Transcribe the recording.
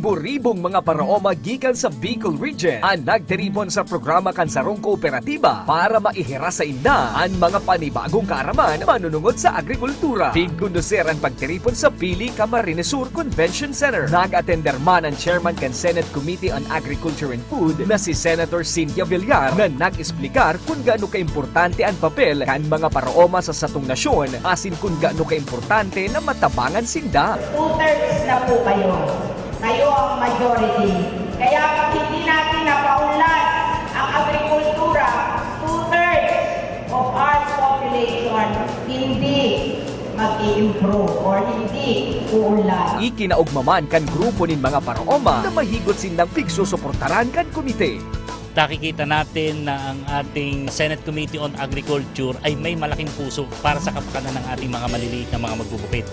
Ribo-ribong mga paraoma gikan sa Bicol Region ang nagtiripon sa programa kansarong kooperatiba para maihira sa inda ang mga panibagong kaaraman manunungod sa agrikultura. Tigkunduser ang pagtiripon sa Pili Camarines Sur Convention Center. Nag-attender man ang Chairman kan Senate Committee on Agriculture and Food na si Senator Cynthia Villar na nag-esplikar kung gaano kaimportante ang papel kan mga paraoma sa satong nasyon asin kung gaano kaimportante na matabangan sinda. 2/3 na po kayo. Kayo ang majority. Kaya pag hindi natin napaunlad ang agrikultura, 2/3 of our population hindi mag-i-improve or hindi uunlad. Ikinaugmaman kan grupo nin mga paraoma na mahigot sindang pigsusuportaran kan komite. Nakikita natin na ang ating Senate Committee on Agriculture ay may malaking puso para sa kapakanan ng ating mga maliliit na mga magbubukid.